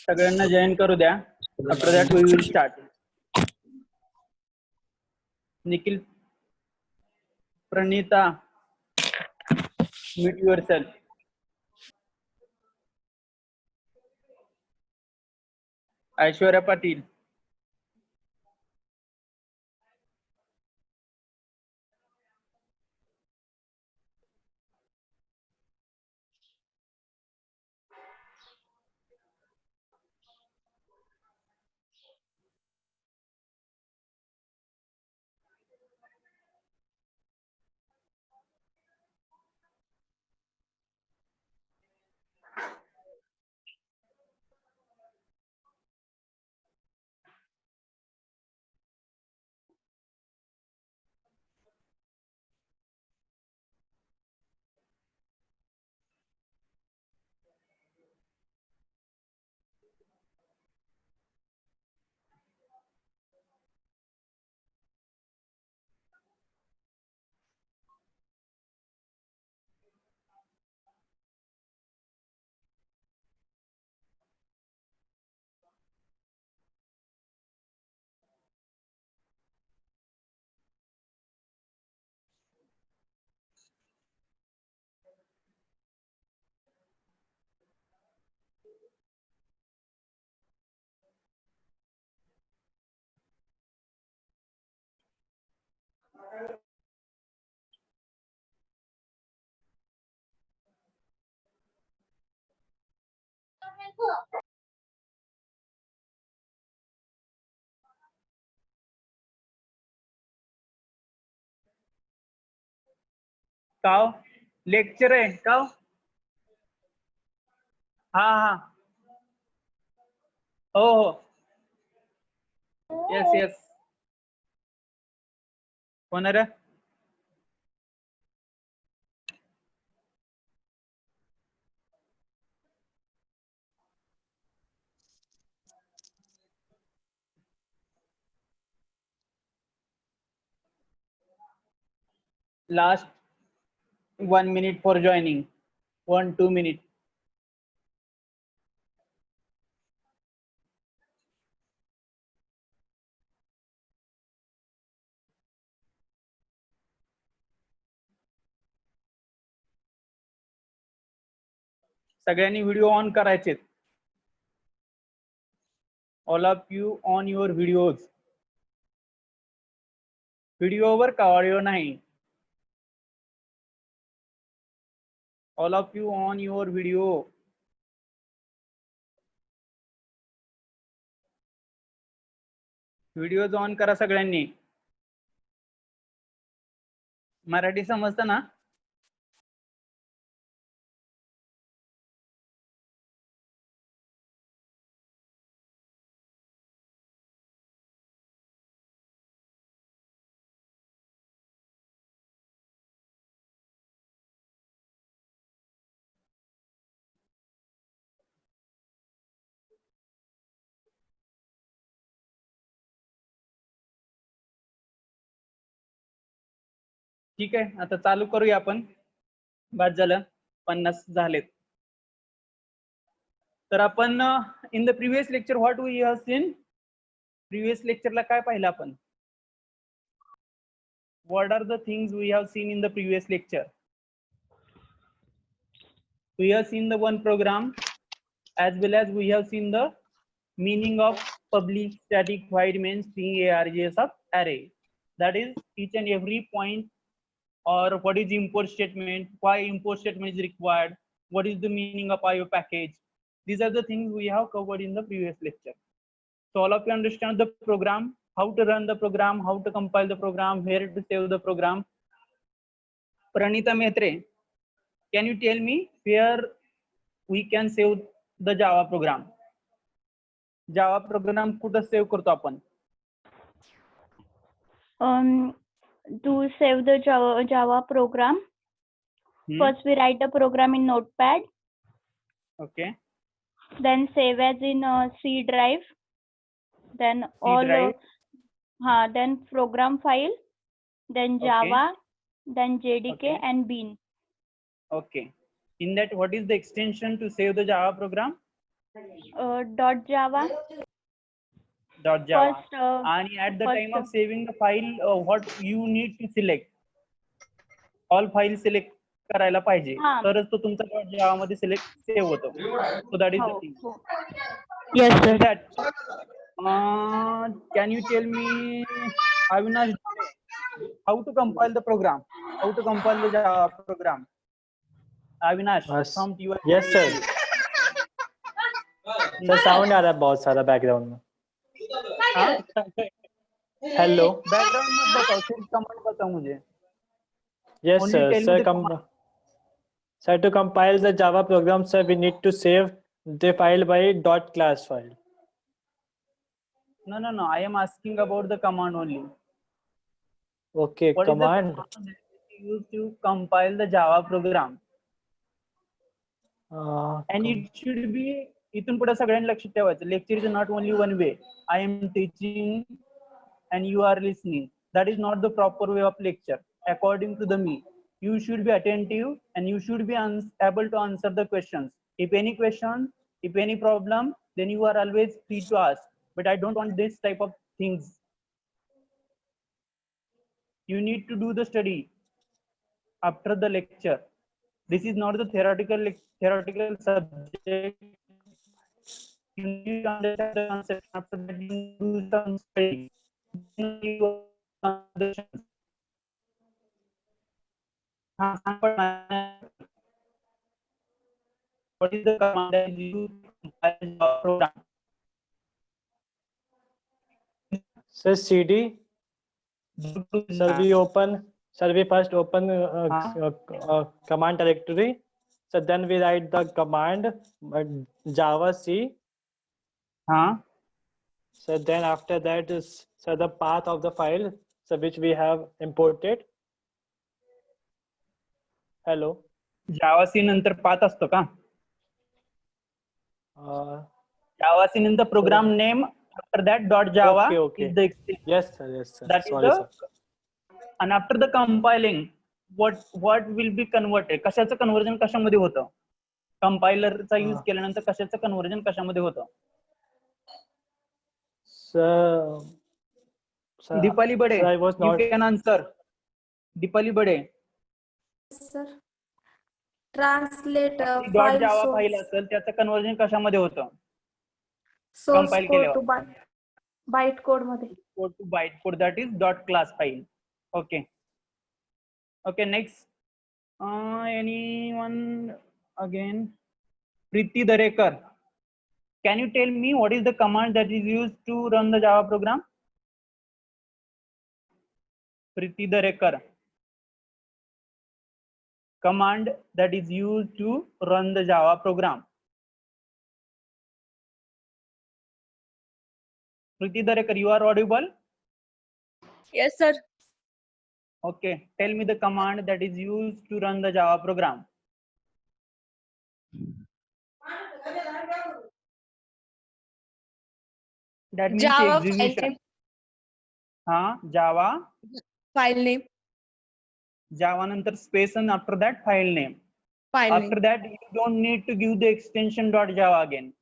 सगळ्यांना जॉईन करू द्या. After that we will start. Nikhil, Praneeta, mute yourself. Aishwarya Patil, काव लेक्चर आहे काव. हा हा हो हो यस यस. कोण रे? Last 1 minute for joining. 1-2 minutes. सगळ्यांनी व्हिडिओ ऑन करायचे. All of you on your videos. व्हिडिओवर का ऑडिओ नाही. All of you on your video. Videos on करा सगळ्यांनी. मराठी समजतं ना? ठीक आहे, आता चालू करूया आपण. बाद झालं 50 झालेत. तर आपण in the previous lecture what we have seen. Previous लेक्चरला काय पाहिलं आपण? What are the things we have seen in the previous lecture? We have seen the one program as well as we have seen the meaning of public static void main string args of array. That is each and every point, or what is import statement, why import statement is required, what is the meaning of IO package. These are the things we have covered in the previous lecture. So all of you understand the program, how to run the program, how to compile the program, where to save the program. Pranita Mehtre, can you tell me where we can save the Java program? Java program कुठं save करतो आपण? To save the Java program, first we write a program in Notepad. Okay. Then save as in C drive. Then all then program file, then Okay. Java, then JDK Okay. and Bean. Okay. In that, what is the extension to save the Java program? .java. .java. First, And at the time of first, saving the file, what you need to select? All files select करायला पाहिजे, हा. तरच तो तुमचा .java मध्ये save होतो. So that is the thing. Yes, sir. With that, can you tell me, Avinash, how to compile the program? How to compile the Java program? Avinash, from your Yes sir. Sir sound आ रहा है बहुत सारा background में. Hello. Background मत बताओ, सिर्फ command बताओ मुझे. Yes Only sir. tell me Sir, the command. sir, to compile the Java program, sir, we need to save the file by .class file. No. I am asking about the command only. Okay, What command. is the command that is used to compile the Java program? And it should be, इथून पुढे सगळ्यांनी लक्षात ठेवायचं, lecture is not only one way. I am teaching and you are listening. That is not the proper way of lecture. According to the me, you should be attentive and you should be able to answer the questions. If any question, if any problem, then you are always free to ask. But I don't want this type of things. You need to do the study after the lecture. This is not the theoretical subject. You need to understand the concept. After that, you do some study. What is the command that is used to compile the program? Sir, CD. Sir, we first open command directory. So then we write the command Java C. So then after that is the path of the file, so which we have imported. Hello. Java C नंतर path असतो का? Java C नंतर program name, after that .java is the extension. Yes sir. That is the, and after the compiling, what will be converted? कशाचं conversion कशामध्ये होतं? कंपायलरचा use केल्यानंतर कशाचं conversion कशामध्ये होतं? Dipali Bade, you can answer. Dipali Bade. Sir, translate .java file असेल त्याचं conversion कशामध्ये होतं? कंपाइल केल्यावर bytecode मध्ये. Code to bytecode, that is .class file. Okay, next. Anyone again? Priti Darekar, can you tell me what is the command that is used to run the Java program? Priti Darekar, command that is used to run the Java program. Priti Darekar, you are audible? Yes sir. Okay, tell me the command that is used to run the Java program. That means Java execution. Java file name. Java नंतर space and after that file name. After that you don't need to give the extension .java again.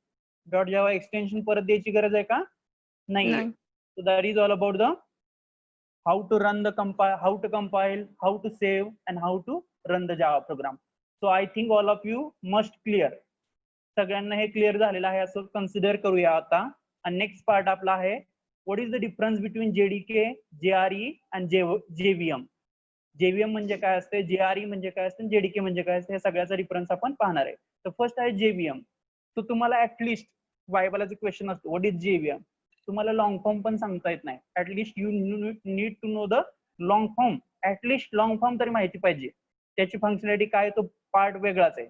.java extension परत द्यायची गरज आहे का? नाही. So that is all about the how to run the how to compile, how to save and how to run the Java program. So I think all of you must clear. सगळ्यांना हे clear झालेलं आहे असं consider करूया आता. आणि next part आपला आहे, what is the difference between JDK, JRE and JVM. JVM म्हणजे काय असते, जेआरई म्हणजे काय असते, जेडीके म्हणजे काय असते, हे सगळ्याचा डिफरन्स आपण पाहणार आहे. तर फर्स्ट आहे जेव्हीएम. तो तुम्हाला ऍटलिस्ट वायबालाचा क्वेश्चन असतो, व्हॉट इज जेव्हीएम. तुम्हाला लॉंग फॉर्म पण सांगता येत नाही, at least you need to know the long form. At least long form तरी माहिती पाहिजे, त्याची फंक्शनॅलिटी काय, तो पार्ट वेगळाच आहे.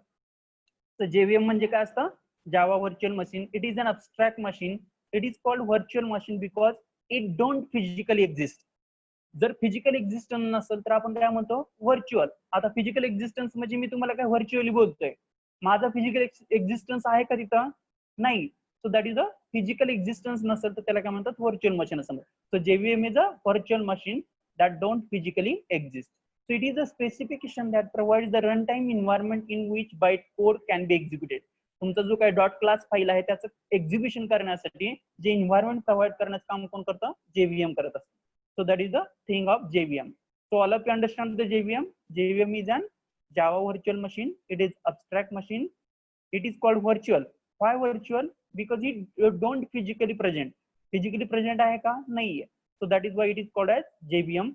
तर जेव्हीएम म्हणजे काय असतं, Java virtual machine. It is an abstract machine. It is called virtual machine because it don't physically exist. जर फिजिकल एक्झिस्टन्स नसेल तर आपण काय म्हणतो, व्हर्च्युअल. आता फिजिकल एक्झिस्टन्स म्हणजे मी तुम्हाला काय व्हर्च्युअली बोलतोय, माझा फिजिकल एक्झिस्टन्स आहे का तिथं, नाही. So that is a physical existence नसेल तर त्याला काय म्हणतात, व्हर्च्युअल मशीन असं म्हणतात. So JVM is a virtual machine that don't physically exist. So it is a specification that provides the runtime environment in which bytecode can be executed. तुमचा जो काही डॉट क्लास फाईल आहे त्याचं execution करण्यासाठी जे environment provide करण्याचं काम कोण करतं, JVM करत असतं. So that is the thing of JVM. So all of you understand the JVM. JVM is an Java virtual machine. It is abstract machine. It is called virtual. Why virtual? Because it don't physically present. Physically present आहे का? नाहीये. So that is why it is called as JVM.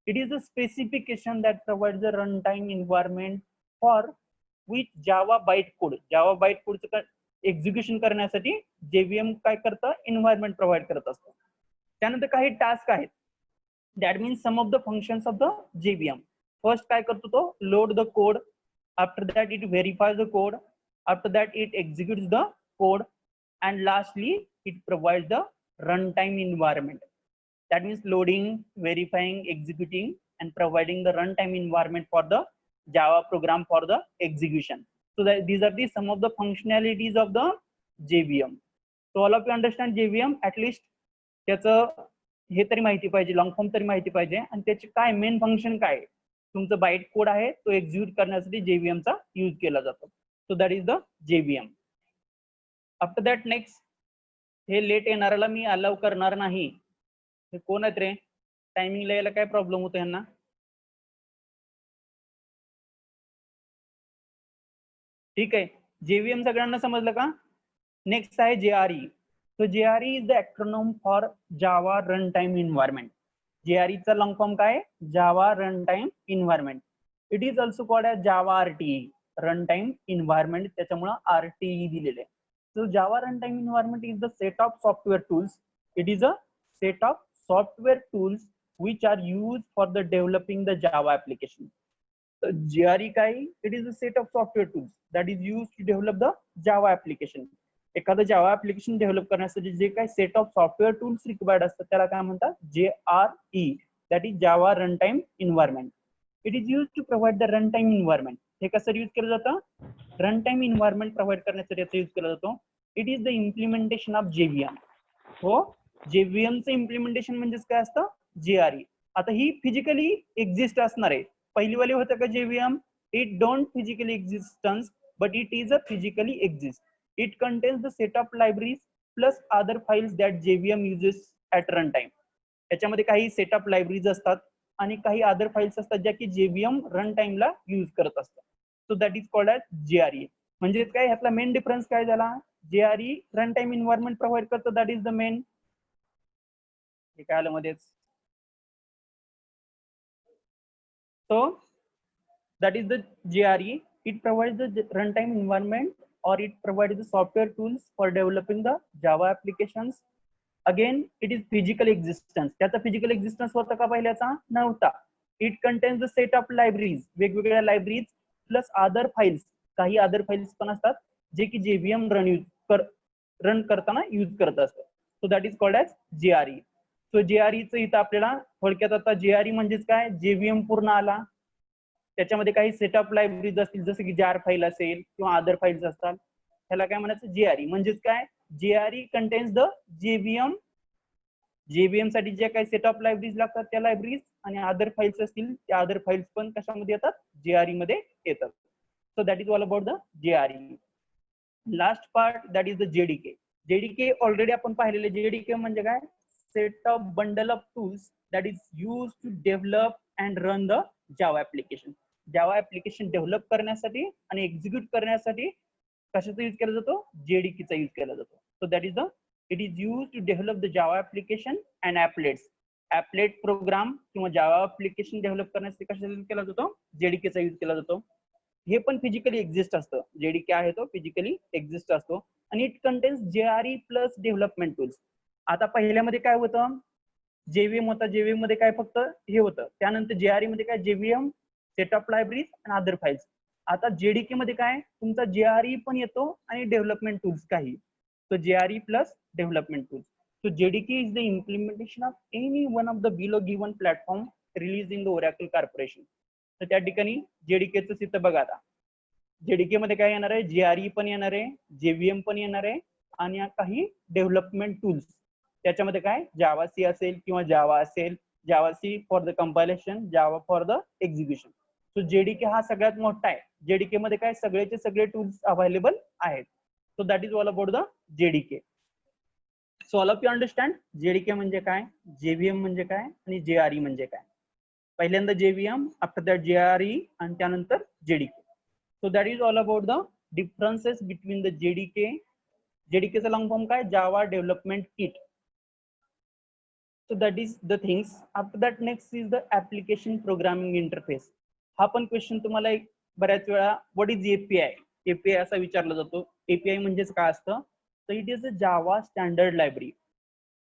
It is a specification that provides a runtime environment for which Java bytecode. Java bytecode execution करण्यासाठी JVM काय करतं, environment provide करत असतं. त्यानंतर काही टास्क आहेत. That means some of the functions of the JVM. First काय करतो तो, load the code. After that it verify the code. After that it executes the code. And lastly it provides the runtime environment. That means loading, verifying, executing, and providing the runtime environment for the Java program for the execution. So that these are the some of the functionalities of the JVM. So all of you understand JVM at least. त्याचं हे तरी माहिती पाहिजे, long form तरी माहिती पाहिजे, आणि त्याचे काय मेन फंक्शन काय, तुमचं बाईट कोड आहे तो एक्झिक्यूट करण्यासाठी JVM चा यूज केला जातो. So that is the JVM. After that next, हे लेट येणाऱ्याला मी अलाउ करणार नाही. हे कोण आहेत रे, टायमिंग यायला काय प्रॉब्लेम होतो यांना? ठीक आहे, JVM सगळ्यांना समजलं का? नेक्स्ट आहे JRE. So JRE is the acronym for Java run time environment. JRE चा लॉंग फॉर्म काय, Java run time environment. It is also called as Java RTE, run time environment, त्याच्यामुळे RTE दिलेले आहे. So Java run time environment is the set of software tools. It is a set of software tools which are used for the developing the Java application. So JRE काय, it is a set of software tools that is used to develop the Java application. एखादं Java application develop करण्यासाठी जे काही set of software tools required असतात त्याला काय म्हणतात, JRE, that is Java runtime environment. It is used to provide the runtime environment. हे कसं यूज केलं जातं, runtime environment प्रोव्हाइड करण्यासाठी याचा यूज केला जातो. It is the implementation of JVM. हो, JVM चं इम्प्लिमेंटेशन म्हणजेच काय असतं, JRE. आता ही फिजिकली एक्झिस्ट असणार आहे. पहिलीवाली होतं का JVM, it don't physically existence but it is a physically exist. It contains the set of libraries plus other files that JVM uses at run time. त्याच्यामध्ये काही सेट ऑफ लायब्ररीज असतात आणि काही other files असतात ज्या की JVM run टाइमला use करत असतात. So that is called as JRE. म्हणजे काय, ह्यातला मेन डिफरन्स काय झाला, JRE run time environment provide करतं, दॅट इज द मेन. हे काय आलं मध्येच. So that is the JRE. It provides the runtime environment or it provides the software tools for developing the Java applications. Again, it is physical existence. त्याचा physical existence होता का पहिल्याचा, नव्हता. It contains the set of libraries, वेगवेगळ्या libraries plus other files. काही other files पण असतात जे की JVM रन करताना यूज करत असतात. So that is called as JRE. So JRE चं इथं आपल्याला थोडक्यात, आता JRE म्हणजेच काय, JVM पूर्ण आला, त्याच्यामध्ये काही सेटअप लायब्ररीज असतील जसं की जार फाईल असेल किंवा अदर फाईल्स असतात, त्याला काय म्हणायचं, JRE. म्हणजेच काय, JRE कंटेन्स द JVM साठी जे काही सेटअप लायब्ररीज लागतात त्या लायब्ररीज, आणि अदर फाईल्स असतील त्या अदर फाईल्स पण कशामध्ये येतात, JRE मध्ये येतात. So that is all about the JRE. Last part that is the JDK. JDK already आपण पाहिलेले. JDK म्हणजे काय, set of bundle of tools that is used to develop and run the Java application. Java application develop करण्यासाठी आणि execute करण्यासाठी कशाचा use केला जातो, JDK चा यूज केला जातो. So that is it is used to develop the Java application and applets. Applet program किंवा Java application develop करण्यासाठी कशाचा यूज केला जातो, JDK चा यूज केला जातो. हे पण फिजिकली एक्झिस्ट असतं. JDK आहे तो फिजिकली एक्झिस्ट असतो आणि it contains JRE plus development tools. आता पहिल्यामध्ये काय होतं, JVM होता, JVM मध्ये काय फक्त हे होतं. त्यानंतर JRE मध्ये काय, JVM, सेट ऑफ लायब्ररीज आणि अदर फाइल्स. आता JDK मध्ये काय, तुमचा JRE पण येतो आणि डेव्हलपमेंट टूल्स काही. So JRE plus development tools. So JDK is the implementation of any one of the below given platform release in the oracle corporation. तर त्या ठिकाणी JDK चं तिथं बघा. आता JDK मध्ये काय येणार आहे, JRE पण येणार आहे, JVM पण येणार आहे आणि काही डेव्हलपमेंट टूल्स. त्याच्यामध्ये काय जावा सी असेल किंवा जावा असेल, javac for the compilation, Java for the execution. So JDK हा सगळ्यात मोठा आहे. जेडीके मध्ये काय सगळेचे सगळे टूल्स अवेलेबल आहेत. So that is all about the JDK. So all of you understand JDK म्हणजे काय, जेव्हीएम म्हणजे काय आणि जेआरई म्हणजे काय. पहिल्यांदा जेव्हीएम, आफ्टर दॅट जेआरई आणि त्यानंतर JDK. So that is all about the differences between the JDK. जेडीकेचा लॉंग फॉर्म काय, Java development kit. So that is the things. After that next is the application programming interface. हा पण question तुम्हाला एक बऱ्याच वेळा व्हॉट इज एपीआय, एपीआय असा विचारला जातो. एपीआय म्हणजेच काय असतं, तर it is a Java standard library.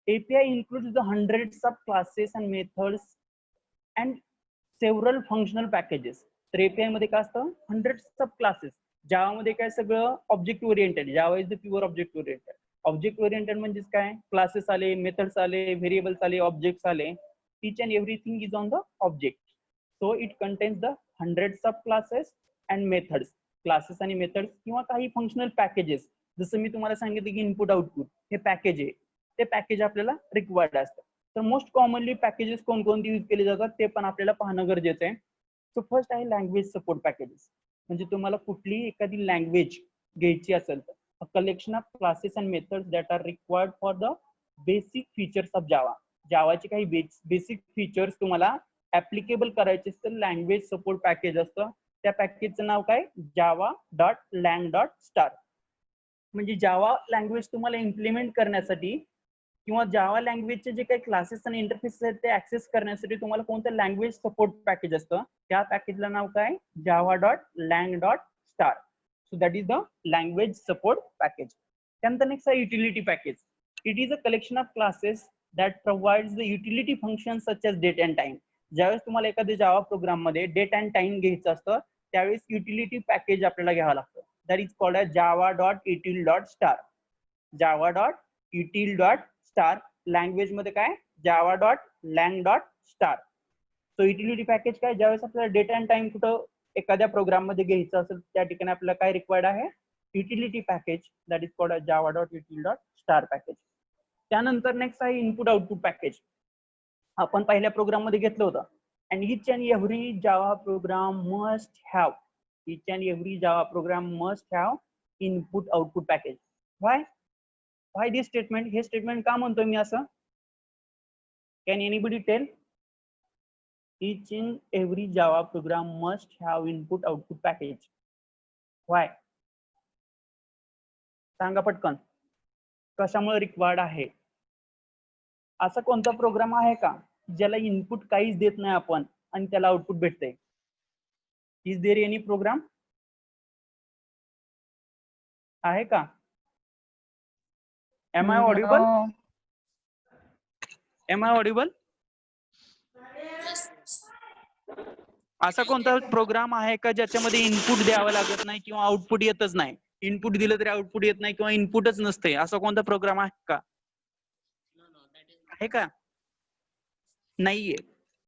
API includes the hundreds of classes and methods and several functional packages. तर API मध्ये काय असतं, hundreds of classes. जावा मध्ये काय सगळं object oriented. Java is the pure object oriented. Object oriented म्हणजेच काय, classes आले, मेथड्स आले, व्हेरिएबल्स आले, ऑब्जेक्ट्स आले. Each and everything is on the object. So it contains the hundreds of classes and methods. Classes आणि methods किंवा काही functional packages. जसं मी तुम्हाला सांगितलं की इनपुट आउटपुट हे पॅकेज आहे, ते पॅकेज आपल्याला रिक्वायर्ड असतं. तर मोस्ट कॉमनली पॅकेजेस कोणकोणती यूज केले जातात ते पण आपल्याला पाहणं गरजेचं आहे. सो फर्स्ट आहे लँग्वेज सपोर्ट पॅकेजेस. म्हणजे तुम्हाला कुठलीही एखादी लँग्वेज घ्यायची असेल तर a collection of classes and methods that are required for the basic features of Java. जावाचे काही बेसिक फीचर्स तुम्हाला ऍप्लिकेबल करायचे असतील, लँग्वेज सपोर्ट पॅकेज असतं. त्या पॅकेजचं नाव काय, java.lang.star. म्हणजे जावा लँग्वेज तुम्हाला इम्प्लिमेंट करण्यासाठी किंवा जावा लँग्वेजचे जे काही क्लासेस आणि इंटरफेस आहेत ते ऍक्सेस करण्यासाठी तुम्हाला कोणतं लँग्वेज सपोर्ट पॅकेज असतं, त्या पॅकेजला नाव काय, java.lang.star. So that is the language support package. Then the next is utility package. It is a collection of classes that provides the utility functions such as date and time. ज्यावेळेस तुम्हाला एखाद्या Java program मध्ये date and time घ्यायचं असतं त्यावेळेस utility package आपल्याला घ्यावं लागतं. That is called as java.util.star. java.util.star. Language मध्ये काय, java.lang.star. सो युटिलिटी पॅकेज काय, ज्यावेळेस आपल्याला डेट अँड टाइम कुठं एखाद्या प्रोग्राम मध्ये घ्यायचं असेल त्या ठिकाणी आपल्याला काय रिक्वायर्ड आहे, utility package. That is called java.util.star package. त्यानंतर नेक्स्ट आहे इनपुट आउटपुट पॅकेज. आपण पहिल्या प्रोग्राम मध्ये घेतलं होतं. And each and every Java program must have, each and every Java program must have input output package. Why this statement, हे statement का म्हणतोय मी असं, can anybody tell? Each and every Java program must have input-output package. Why? सांगा पटकन, कशामुळे required आहे? असा कोणता प्रोग्राम आहे का ज्याला इनपुट काहीच देत नाही आपण आणि त्याला आउटपुट भेटते? इज देअर एनी प्रोग्राम आहे का? Am I audible? Am I audible? असा कोणता प्रोग्राम आहे का ज्याच्यामध्ये इनपुट द्यावं लागत नाही किंवा आउटपुट येतच नाही? इनपुट दिलं तरी आउटपुट येत नाही किंवा इनपुटच नसते, असा कोणता प्रोग्राम आहे का? आहे का? नाहीये.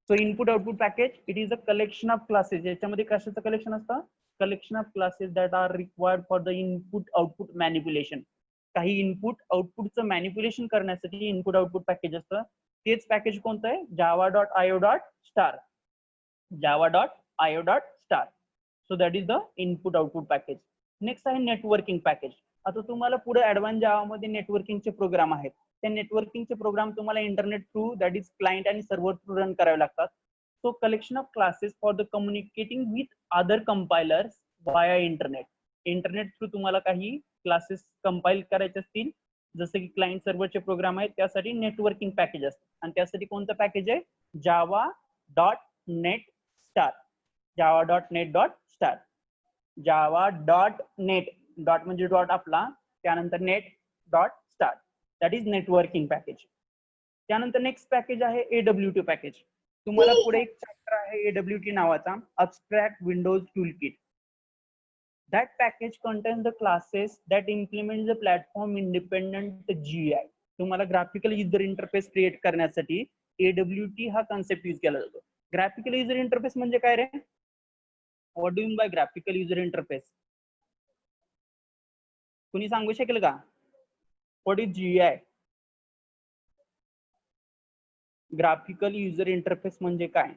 So input output package it is a collection of classes. याच्यामध्ये कशाचं कलेक्शन असतं? Collection of classes that are required for the input output manipulation. काही इनपुट आउटपुटचं मॅनिप्युलेशन करण्यासाठी इनपुट आउटपुट पॅकेज असतं. तेच पॅकेज कोणतं आहे? java.io.star. java.io.star. So that is the input output package. Next आहे नेटवर्किंग पॅकेज. आता तुम्हाला पुढे ऍडव्हान्स जावा मध्ये नेटवर्किंगचे प्रोग्राम आहेत. त्या नेटवर्किंगचे प्रोग्राम तुम्हाला internet through that is client आणि सर्व्हर थ्रू रन करावे लागतात. So collection of classes for the communicating with other compilers via internet. Internet through तुम्हाला काही क्लासेस कंपाईल करायचे असतील, जसं की क्लायंट सर्व्हरचे प्रोग्राम आहेत, त्यासाठी नेटवर्किंग पॅकेज असतं. आणि त्यासाठी कोणतं पॅकेज आहे? java.net.star. java.net.star. java.net डॉट म्हणजे डॉट आपला, त्यानंतर net dot star. That is networking package. त्यानंतर नेक्स्ट पॅकेज आहे AWT पॅकेज. तुम्हाला पुढे एक चॅप्टर आहे AWT नावाचा, abstract windows toolkit. That package contains the classes that implement the platform independent GUI. तुम्हाला ग्राफिकल युजर इंटरफेस क्रिएट करण्यासाठी AWT हा कॉन्सेप्ट यूज केला जातो. ग्राफिकल युजर इंटरफेस म्हणजे काय रे? What do you mean by graphical user interface? कुणी सांगू शकेल का? What is GUI? Graphical user interface म्हणजे काय?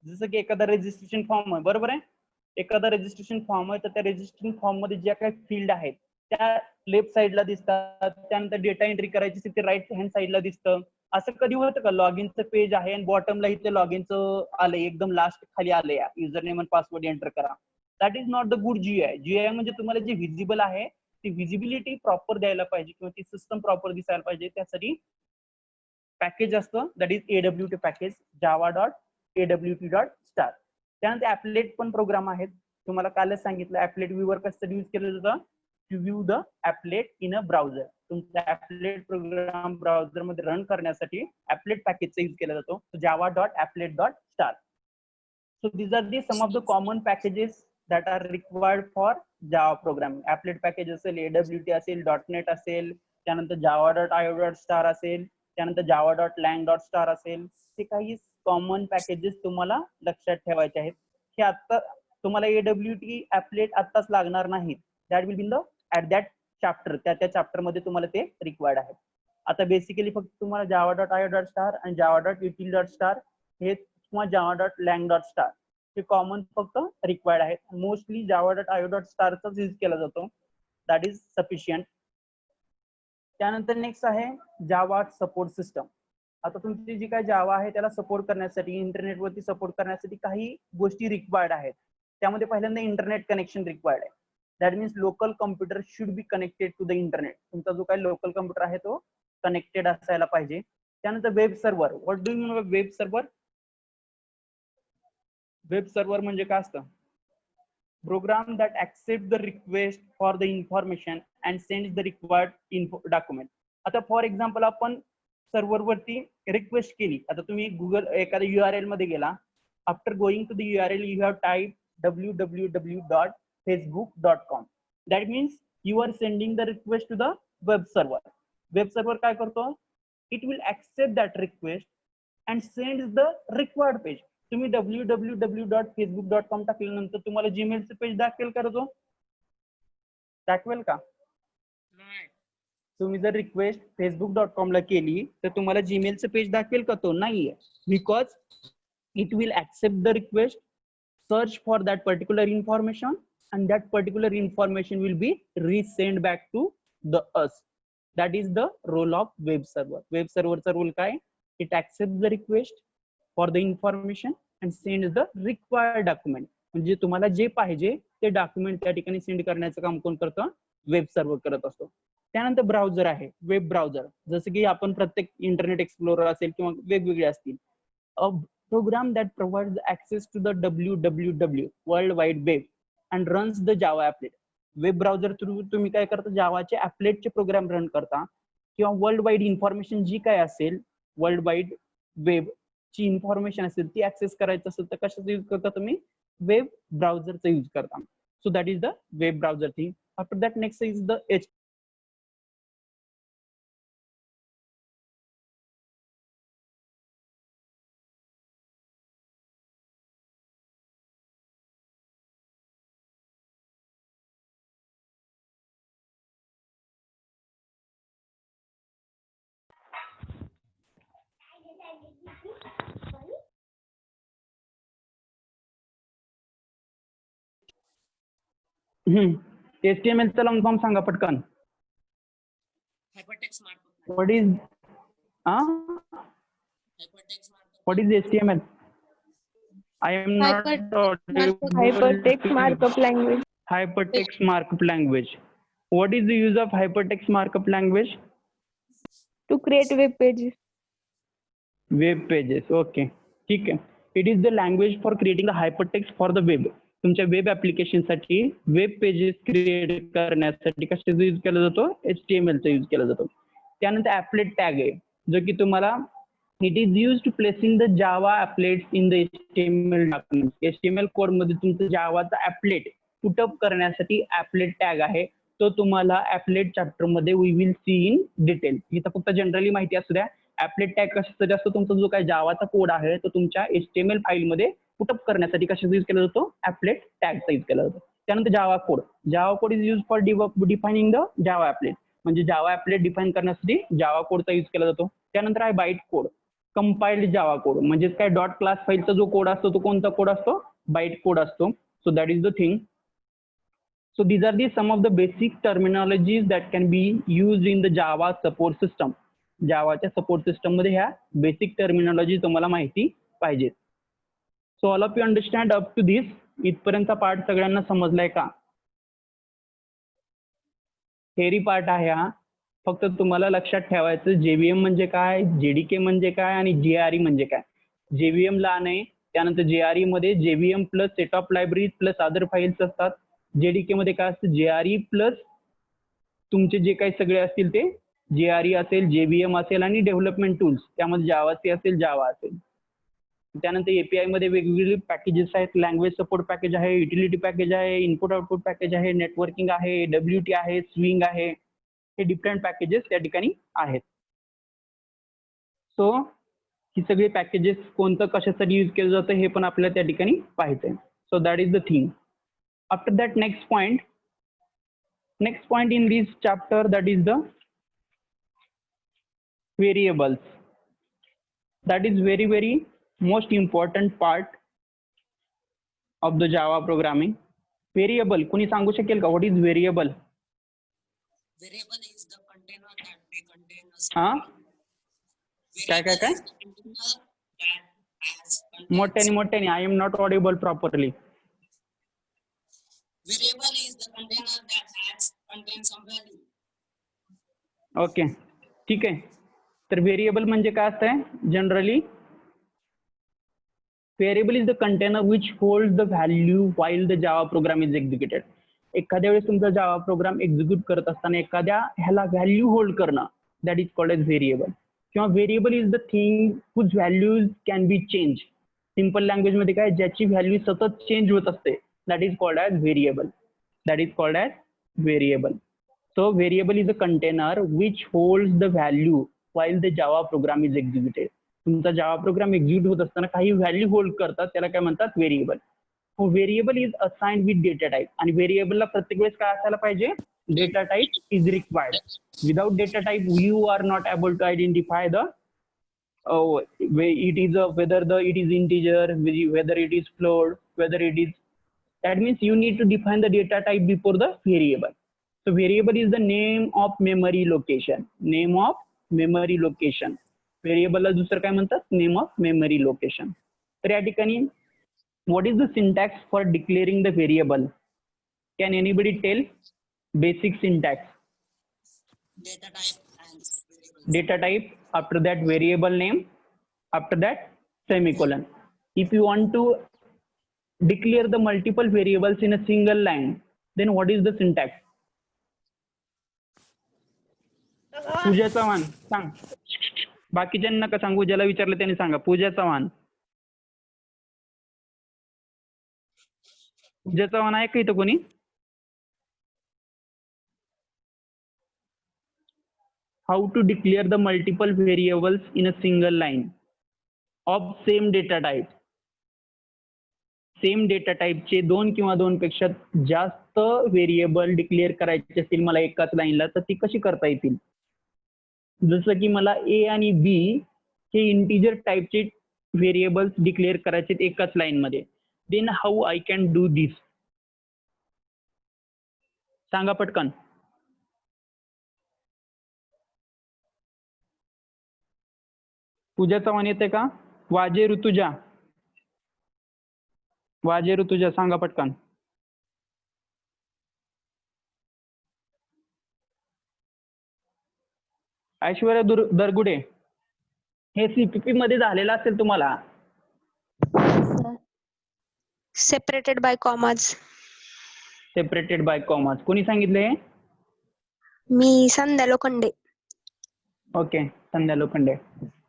जसं की एखादा रजिस्ट्रेशन फॉर्म आहे, बरोबर आहे. एखादा रजिस्ट्रेशन फॉर्म आहे, तर त्या रजिस्ट्रेशन फॉर्म मध्ये ज्या काही फील्ड आहेत त्या लेफ्ट साईडला दिसतात. त्यानंतर डेटा एंट्री करायची तिथे राईट हँड साईडला दिसतं. असं कधी होतं का लॉगिनचं पेज आहे आणि बॉटमला इथे लॉगिनचं आलंय, एकदम लास्ट खाली आलंय युजर नेम आणि पासवर्ड एंटर करा. That is not the good GUI. GUI म्हणजे तुम्हाला जे व्हिजिबल आहे ती व्हिजिबिलिटी प्रॉपर द्यायला पाहिजे किंवा ती सिस्टम प्रॉपर दिसायला पाहिजे. त्यासाठी पॅकेज असतं, that is AWT package, java.awt.star. त्यानंतर ऍपलेट पण प्रोग्राम आहेत. तुम्हाला कालच सांगितलं ऍपलेट व्ह्यूवर कसं यूज केलं जातं, to view the applet in a browser. तुमचा ऍपलेट प्रोग्राम ब्राउझर मध्ये रन करण्यासाठी ऍपलेट पॅकेजचा यूज केला जातो, java.applet.star. So these are the some of the common packages that are required for Java programming. Applet package असेल, AWT असेल, .NET असेल, त्यानंतर java.io.star असेल, त्यानंतर java.lang.star असेल. ते काही कॉमन पॅकेजेस तुम्हाला लक्षात ठेवायचे आहेत. हे आता तुम्हाला AWT ऍपलेट आत्ताच लागणार नाही. That will be in the at that chapter. त्या चॅप्टर मध्ये तुम्हाला ते रिक्वायर्ड आहे. आता बेसिकली फक्त तुम्हाला java.io.star आणि java.util.star हे किंवा java.lang.star हे कॉमन फक्त रिक्वायर्ड आहेत. मोस्टली java.io.star चाच यूज केला जातो. That is sufficient. त्यानंतर नेक्स्ट आहे जावा सपोर्ट सिस्टम. आता तुमची जी काय जावा आहे त्याला सपोर्ट करण्यासाठी, इंटरनेटवरती सपोर्ट करण्यासाठी काही गोष्टी रिक्वायर्ड आहेत. त्यामध्ये पहिल्यांदा इंटरनेट कनेक्शन रिक्वायर्ड आहे. That means local computer should be connected to the internet. तुमचा जो काही लोकल कम्प्युटर आहे तो कनेक्टेड असायला पाहिजे. त्यानंतर web server. What do you know web server? Web server म्हणजे काय असतं? Program that accept the request for the information and send the required document. आता फॉर एक्झाम्पल आपण सर्व्हर वरती रिक्वेस्ट केली. आता तुम्ही गुगल एखाद्या URL मध्ये गेला. After going to the URL you have type www.facebook.com. That means you are sending the request to the web server. Web server काय करतो? It will accept that request and send the required page. तुम्ही www.facebook.com टाकल्यानंतर तुम्हाला जीमेलचं page दाखवेल का? तो दाखवेल का? तुम्ही जर रिक्वेस्ट facebook.com ला केली तर तुम्हाला जीमेलचं पेज दाखवेल का? तो नाहीये. Because it will accept the request, search for that particular information and that particular information will be resend back to the us. That is the role of web server. Web सर्व्हरचा role काय? It accept the request for the information and send the required document. म्हणजे तुम्हाला जे पाहिजे ते document त्या ठिकाणी send करण्याचं काम कोण करतं? वेब सर्व्हर करत असतो. त्यानंतर ब्राउझर आहे, वेब ब्राउझर. जसं की आपण प्रत्येक इंटरनेट एक्सप्लोरर असेल किंवा वेगवेगळे असतील. A program that provides access to the www world wide web and runs the Java applet. Web browser through तुम्ही काय करता? जावाचे ऍपलेटचे प्रोग्राम रन करता किंवा वर्ल्ड वाईड इन्फॉर्मेशन जी काय असेल, वर्ल्ड वाईड वेब ची इन्फॉर्मेशन असेल ती ऍक्सेस करायचं असेल तर कशाचा यूज करता तुम्ही? वेब ब्राउझरचा यूज करता. So that is the web browser thing. After that next is the HTML चा लॉंग फॉर्म सांगा पटकन. What is what is HTML? I am not Hypertext markup language. Hypertext markup language. What is the use of hypertext markup language? To create web pages. Web pages. Okay. ठीक आहे. It is the language for creating the hypertext for the web. तुमच्या web application साठी web pages create करण्यासाठी कशाचा use केला जातो? HTML चा use केला जातो. त्यानंतर ऍपलेट टॅग आहे जो की तुम्हाला it is use to placing the Java applets in the HTML document. HTML code मध्ये तुमचं जावाचा ऍपलेट पुटअप करण्यासाठी ऍपलेट टॅग आहे. तो तुम्हाला ऍपलेट चॅप्टर मध्ये we will see in detail. इथं फक्त जनरली माहिती असू द्या. ऍपलेट टॅग कशाचा असतो? तुमचा जो काही जावाचा कोड आहे तो तुमच्या HTML फाईल मध्ये पुटअप करण्यासाठी कशाचा यूज केला जातो? ऍपलेट टॅगचा यूज केला जातो. त्यानंतर Java code is use for defining the Java applet, म्हणजे जावा ॲपलेट डिफाईन करण्यासाठी जावा कोडचा यूज केला जातो. त्यानंतर आहे byte code, compiled Java code, म्हणजे काय डॉट क्लास फाईलचा जो कोड असतो तो कोणता कोड असतो, बाईट कोड असतो. So that is the thing. So these are the some of the basic terminologies that can be used in the Java support system. जावाच्या सपोर्ट सिस्टम मध्ये ह्या बेसिक टर्मिनॉलॉजी तुम्हाला माहिती पाहिजेत. So all of you understand up to this. इथपर्यंतचा part सगळ्यांना समजलाय का? थेरी पार्ट आहे हा. फक्त तुम्हाला लक्षात ठेवायचं जेव्हीएम म्हणजे काय, जेडीके म्हणजे काय आणि जेआरई म्हणजे काय. जेव्हीएम लहान आहे, त्यानंतर जेआरई मध्ये JVM plus set of libraries plus other files असतात. जेडीके मध्ये काय असतं, जेआरई प्लस तुमचे जे काही सगळे असतील ते जेआरई असेल, जेव्हीएम असेल आणि डेव्हलपमेंट टूल्स, त्यामध्ये जावाचे असेल, जावा असेल. त्यानंतर एपीआय मध्ये वेगवेगळे पॅकेजेस आहेत. लँग्वेज सपोर्ट पॅकेज आहे, युटिलिटी पॅकेज आहे, इनपुट आउटपुट पॅकेज आहे, नेटवर्किंग आहे, डब्ल्यूटी आहे, स्विंग आहे. हे डिफरंट पॅकेजेस त्या ठिकाणी आहेत. सो ही सगळी पॅकेजेस कोणतं कशासाठी यूज केलं जातं हे पण आपल्याला त्या ठिकाणी पाहायचंय. So that is the thing. After that, next point in this chapter, that is the variables. That is very most important part of the Java programming. Variable, कोणी सांगू शकेल का? What is variable? Variable is the container that may contain a हाँ? Variable काय? is the container that has मोठ्याने I am not audible properly. Variable is the container that contains some value. Okay, ठीक आहे. तर variable म्हणजे काय असतंय generally? Variable is the container which hold the value while the Java program is executed. एखाद्या वेळेस तुमचा जावा प्रोग्राम एक्झिक्यूट करत असताना एखाद्या ह्याला व्हॅल्यू होल्ड करणं, that is called as variable. किंवा variable is the thing whose values can be change. Simple language मध्ये काय, ज्याची व्हॅल्यू सतत चेंज होत असते, that is called as variable. So variable is a container which holds the value while the Java program is executed. तुमचा Java program execute होत असताना काही व्हॅल्यू होल्ड करतात, त्याला काय म्हणतात, variable. Variable is assigned with data type. आणि व्हेरिएबलला प्रत्येक वेळेस काय असायला पाहिजे, data type is required. Without data type you are not able to identify the it is whether it is integer, whether it is float, whether it is. That means you need to define the data type before the variable. So variable is the name of memory location. Variable ला दुसरं काय म्हणतात, name of memory location. तर या ठिकाणी what is the syntax for declaring the variable? Can anybody tell basic syntax? Data type and variable. Data type, after that variable name, after that semicolon. If you want to declare the multiple variables in a single line, then what is the syntax? Pooja Chavan सांग. बाकीच्यांना का सांगू, ज्याला विचारलं त्यांनी सांगा. पूजा चव्हाण आहे का इथं कोणी? How to declare the multiple variables in a single line of same data type. Same data टाईपचे दोन किंवा दोन पेक्षा जास्त व्हेरिएबल डिक्लेअर करायचे असतील मला एकाच लाईनला, तर ती कशी करता येतील? जसं की मला ए आणि बी हे इंटिजर टाईपचे व्हेरिएबल्स डिक्लेअर करायचे एकाच लाईन मध्ये. Then how I can do this? सांगा पटकन. पूजा चव्हाण येते का? वाजे ऋतुजा सांगा पटकन. ऐश्वर्या दरगुडे, हे सीपीपी मध्ये झालेलं असेल तुम्हाला. Separated by commas. कोणी सांगितले? मी संध्या लोखंडे. ओके, संध्या लोखंडे.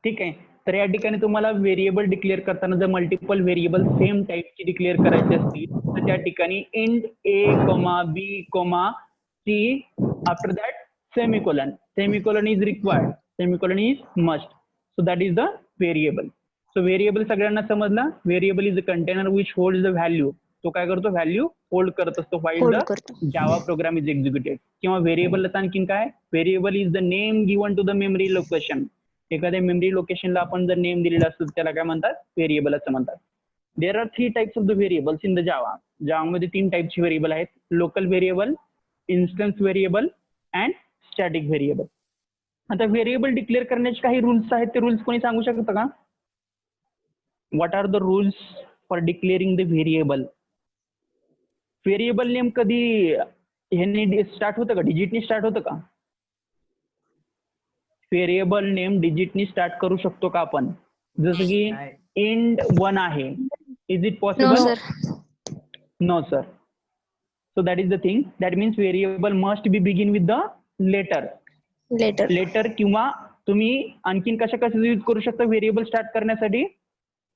ठीक आहे. तर या ठिकाणी तुम्हाला व्हेरिएबल डिक्लेअर करताना जर मल्टिपल व्हेरिएबल सेम टाईपची डिक्लेअर करायची असतील तर त्या ठिकाणी int A comma B comma C after that semicolon is required, semicolon is must. So that is the variable. So variable सगळ्यांना समजला. Variable is a container which holds the value तो काय करतो, व्हॅल्यू होल्ड करत असतो while hold the करतो. Java program is executed. किंवा variable आणखीन काय, variable is the name given to the memory location. एखाद्या मेमरी लोकेशनला आपण जर नेम दिलेला असतो त्याला काय म्हणतात, व्हेरिएबल असं म्हणतात. There are 3 types of the variables in the Java. जावामध्ये 3 टाइपचे व्हेरिएबल आहेत, local variable, instance variable and static variable. आता व्हेरिएबल डिक्लेअर करण्याचे काही रूल्स आहेत, ते रूल्स कोणी सांगू शकतं का? What are the rules for declaring the variable? Variable name कधी ह्याने स्टार्ट होतं का, डिजिटनी स्टार्ट होतं का? व्हेरिएबल नेम डिजिटनी स्टार्ट करू शकतो का आपण? जसं की इंड 1 आहे, is it no possible? Sir. No, sir. So that is the thing. That means variable must be begin with the letter. Letter. Letter किंवा तुम्ही आणखीन कशा यूज करू शकता व्हेरिएबल स्टार्ट करण्यासाठी?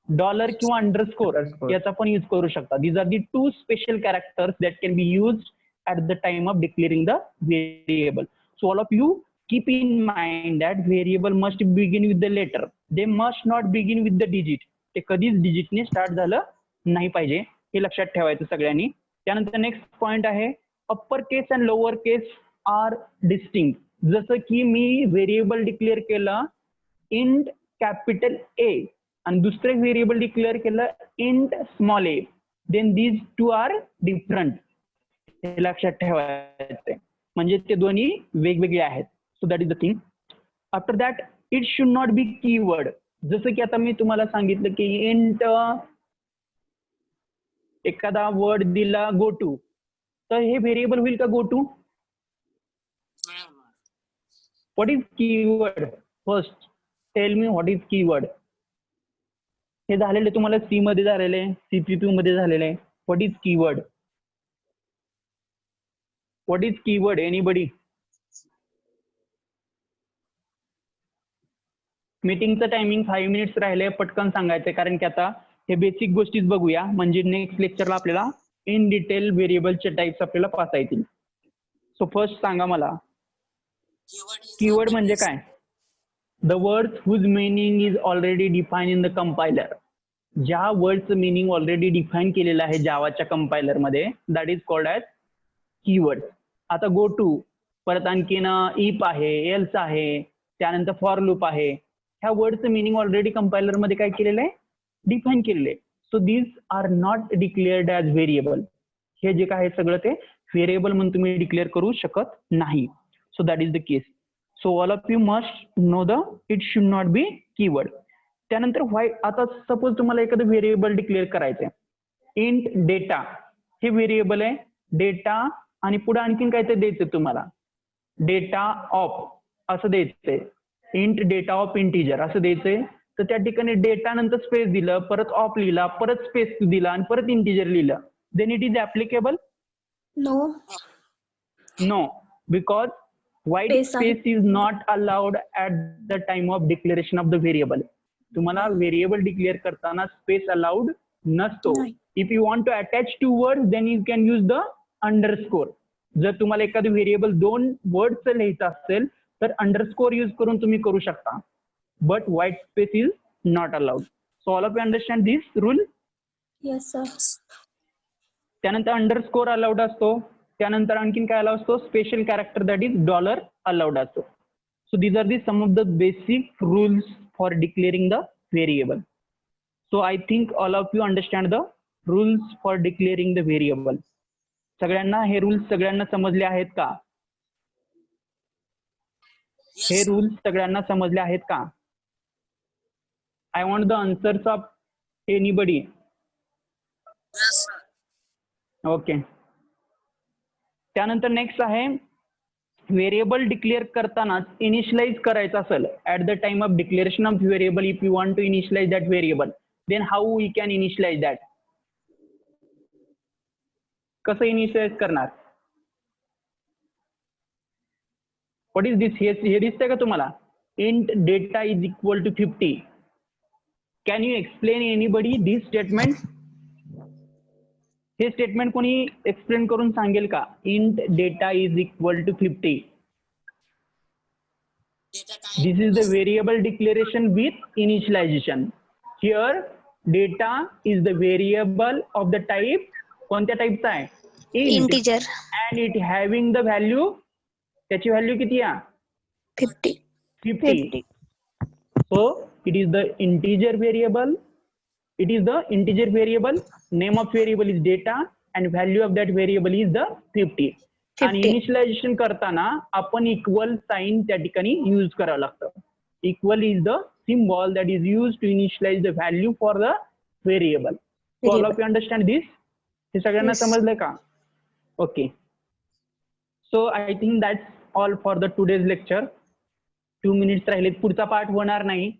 डॉलर किंवा अंडरस्कोर Underscore. याचा पण यूज करू शकता. These are the 2 special characters that can be use at the time of declaring the variable. So all of you keep in mind that variable must begin with the letter. They must not begin with the digit. ते कधीच डिजिटने start झालं नाही पाहिजे, हे लक्षात ठेवायचं सगळ्यांनी. त्यानंतर नेक्स्ट पॉइंट आहे, upper case and lower case are distinct. जसं की मी व्हेरिएबल डिक्लेअर केलं इंट कॅपिटल ए आणि दुसरे व्हेरिएबल डिक्लेअर केलं int small A, then these 2 are different. हे लक्षात ठेवायचं, म्हणजे ते दोन्ही वेगवेगळे आहेत. So that is the thing. After that it should not be keyword. जसं की आता मी तुम्हाला सांगितलं की इंट एखादा वर्ड दिला गो टू, तर हे व्हेरिएबल होईल का goto? What is keyword? First tell me what is keyword. हे झालेले तुम्हाला सी मध्ये झालेले, CP2 मध्ये झालेले. What is keyword? What is keyword? Anybody? मीटिंगचं टायमिंग 5 मिनिट्स राहिले, पटकन सांगायचं, कारण की आता हे बेसिक गोष्टीच बघूया, म्हणजे नेक्स्ट लेक्चरला आपल्याला इन डिटेल व्हेरिएबलचे टाइप्स आपल्याला पाहता येतील. सो फर्स्ट सांगा मला, कीवर्ड म्हणजे काय? The words whose meaning is already define in the compiler. ज्या वर्डचं मिनिंग ऑलरेडी डिफाईन केलेलं आहे जावाच्या कंपायलर मध्ये, that is called as keyword. आता गो टू, परत आणखीन इफ आहे, एल्स आहे, त्यानंतर फॉर लूप आहे. ह्या वर्डचं मिनिंग ऑलरेडी कंपायलर मध्ये काय केलेलं आहे, डिफाईन केलेलं आहे. So these are not declared as variable. हे जे काय सगळं ते व्हेरिएबल म्हणून तुम्ही डिक्लेअर करू शकत नाही. So that is the case. So all of you must know the it should not be keyword. त्यानंतर व्हाय, आता सपोज तुम्हाला एखादं व्हेरिएबल डिक्लेअर करायचंय, इंट डेटा हे व्हेरिएबल आहे. डेटा आणि पुढे आणखीन काय ते द्यायचं तुम्हाला, डेटा ऑफ असं द्यायचंय, इंट डेटा ऑफ इंटिजर असं द्यायचंय. तर त्या ठिकाणी डेटा नंतर स्पेस दिलं, परत ऑफ लिहिला, परत स्पेस दिला आणि परत इंटिजर लिहिलं, then it is applicable? No. No, because white space is not allowed at the time of declaration of the variable. तुम्हाला व्हेरिएबल डिक्लेअर करताना स्पेस अलाउड नसतो. If you want to attach 2 word then you can use the underscore. जर तुम्हाला एखादं variable 2 वर्डचं लिहायचं असेल तर underscore use करून तुम्ही करू शकता, but white space is not allowed. So all of you understand this rule? Yes sir. त्यानंतर अंडरस्कोर अलाउड असतो. त्यानंतर आणखीन काय अलाउड असतो, special character that is dollar allowed असतो. So these are the some of the basic rules for declaring the variable. So I think all of you understand the rules for declaring the variable. सगळ्यांना हे rules सगळ्यांना समजले आहेत का? हे rules सगळ्यांना समजले आहेत का? I want the answers of anybody. Okay. त्यानंतर नेक्स्ट आहे, व्हेरिएबल डिक्लेअर करतानाच इनिशियलाइज करायचं असेल at the time of declaration of variable, if you want to initialize that variable, then how we can initialize that? कसं initialize करणार? What is this? हे दिसतंय का तुम्हाला? Int data is equal to 50. Can you explain anybody this statement? हे statement कोणी explain करून सांगेल का? Int data is equal to 50. This is the variable declaration with initialization. Here data is the variable of the type कोणत्या टाईपचा आहे? Integer. And it having the value, त्याची value किती आहे? 50. 50. So it is the integer variable. It is the integer variable. Name of variable is data and value of that variable is the 50. आणि 50. Initialization करताना आपण equal sign त्या ठिकाणी use करावं लागतं. Equal is the symbol that is used to initialize the value for the variable. So all of you understand this? हे सगळ्यांना Yes. समजलंय का? Okay. So I think that's all for the today's lecture. 2 minutes राहिले, पुढचा part होणार नाही.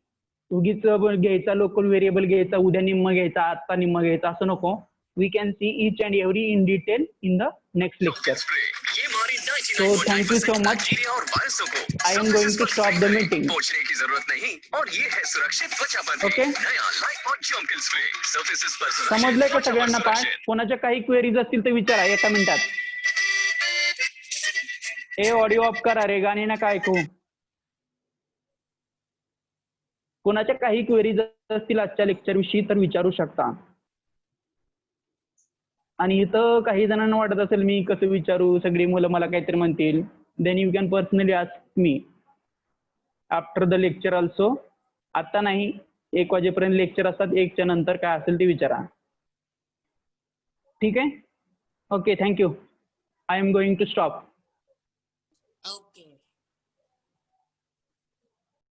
उगीच घ्यायचा local variable घ्यायचा, उद्या निम्म घ्यायचा, आता निम्म घ्यायचा, असं नको. We can see each and every in detail in the next lecture. So thank you so much. I am going to stop the meeting. पहुंचने की जरूरत नहीं और ये है सुरक्षित त्वचा बंदी. Okay. नया लाइफ और जॉमकिल स्प्रे सर्फेसेस पर सुरक्षित, समजलंय का त्वचा पर सगळ्यांना पार्ट? सुरक्षित. कोणाच्या काही क्वेरीज असतील तर विचारा एका मिनिटात. ए ऑडिओ ऑफ करा रे, गाणी नका ऐकू. कोणाच्या काही क्वेरीज असतील आजच्या लेक्चर विषयी तर विचारू शकता. आणि इथं काही जणांना वाटत असेल मी कसं विचारू, सगळी मुलं मला काहीतरी म्हणतील, then you can personally ask me after the lecture also. आता नाही, 1 वाजेपर्यंत लेक्चर असतात, 1च्या नंतर काय असेल ते विचारा. ठीक आहे? Okay, thank you. I am going to stop.